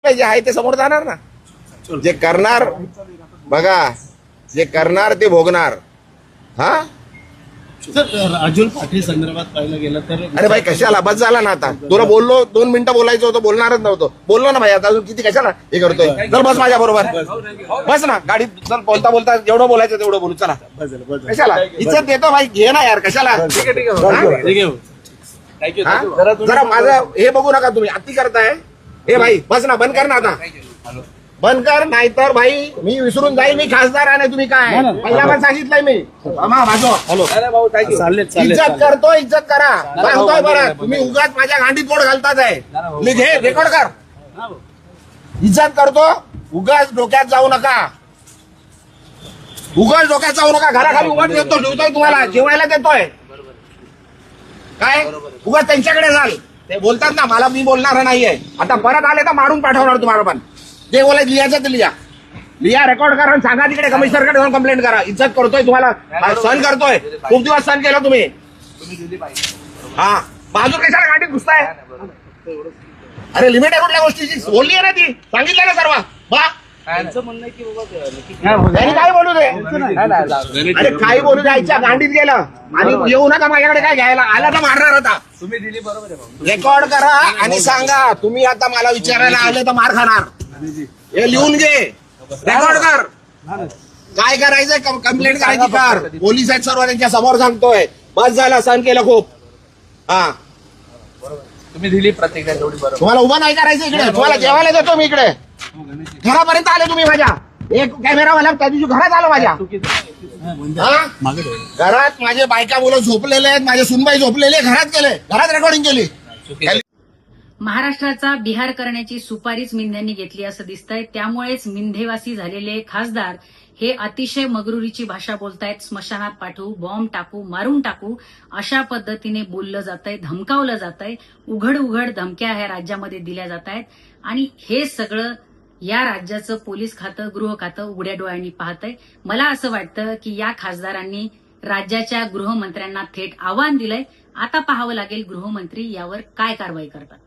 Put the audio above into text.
नाही, जे आहे ते समोर जाणार ना. जे करणार बघा, जे करणार ते भोगणार. हा सर, राजुल पाटील संदर्भात पाहिलं गेलं तर अरे भाई कशाला, बस झाला ना आता. तुला बोललो 2 मिनिटं बोलायचं होतं, बोलणारच नव्हतं. बोललो ना भाई, आता अजून किती कशाला हे करतोय. चल बस माझ्या बरोबर, बस ना गाडीत. चल बोलता बोलता जेवढं बोलायचं तेवढं बोलू. चला कशाला इज्जत देतो भाई, घे ना यार, कशाला. जरा माझं हे बघू नका तुम्ही, अति करताय. हे भाई बस ना, बंद कर ना आता, बंद कर. नाहीतर भाई मी विसरून जाईल मी खासदार आहे. तुम्ही काय पहिल्यापासून सांगितलंय मी. हॅलो, इज्जत करतो, इज्जत करा. सांगतोय बरं, तुम्ही उगाच माझ्या गांडीत बोट घालताच आहे. घे, रेकॉर्ड कर. इज्जत करतो, उगाच डोक्यात जाऊ नका. उगाच डोक्यात जाऊ नका. घराखाली उगाच देतो, जेवतोय तुम्हाला, जेवायला देतोय. काय उगाच त्यांच्याकडे जाल. ते बोलतात ना, मला मी बोलणार नाहीये. आता परत आले तर मारून पाठवणार तुम्हाला. पण जे बोलायचं लिहायचं ते लिहा, रेकॉर्ड करा, सांगा तिकडे कमिशनरकडे जाऊन कंप्लेंट करा. इज्जत करतोय तुम्हाला, सहन करतोय. खूप दिवस सहन केला तुम्ही. हा बाजू कशाला गांडीत घुसताय. अरे लिमिट आहे कुठल्या गोष्टीची, बोलली आहे ना ती, सांगितलं ना सर्व. त्यांनी काय बोलू दे, अरे काही बोलू दे. आईच्या गांडीत गेलं आणि येऊ नका माझ्याकडे काय घ्यायला. आला तर मारणार होता. तुम्ही दिली बरोबर आहे. रेकॉर्ड करा आणि सांगा, तुम्ही आता मला विचारायला आले तर मार खाणार. हे लिहून घे, रेकॉर्ड कर. काय करायचंय, कंप्लेंट करायची कर. पोलीस आहेत सर्व, त्यांच्या समोर सांगतोय. बस झाला, सहन केलं खूप. हा तुम्ही दिली प्रतिक्रिया तेवढी बरोबर. तुम्हाला उभं नाही करायचं इकडे. तुम्हाला जेवायला देतो मी इकडे. घरापर्यंत आले तुम्ही माझ्या. एक कॅमेरावाला त्या दिवशी घरात आलो माझ्या. घरात माझे बायका मुलं झोपलेले आहेत, माझे सुनबाई झोपलेले, घरात गेले, घरात रेकॉर्डिंग केली. महाराष्ट्राचा बिहार करण्याची सुपारीच मिंध्यांनी घेतली असं दिसतंय. त्यामुळेच मिंधेवासी झालेले खासदार हे अतिशय मगरुरीची भाषा बोलतायत. स्मशानात पाठवू, बॉम्ब टाकू, मारून टाकू, अशा पद्धतीने बोललं जातंय, धमकावलं जातंय. उघड उघड धमक्या ह्या राज्यामध्ये दिल्या जात आहेत. आणि हे सगळं या राज्याचं पोलीस खातं, गृह खातं उघड्या डोळ्यांनी पाहतंय. मला असं वाटतं की या खासदारांनी राज्याच्या गृहमंत्र्यांना थेट आव्हान दिलंय. आता पाहावं लागेल गृहमंत्री यावर काय कारवाई करतात.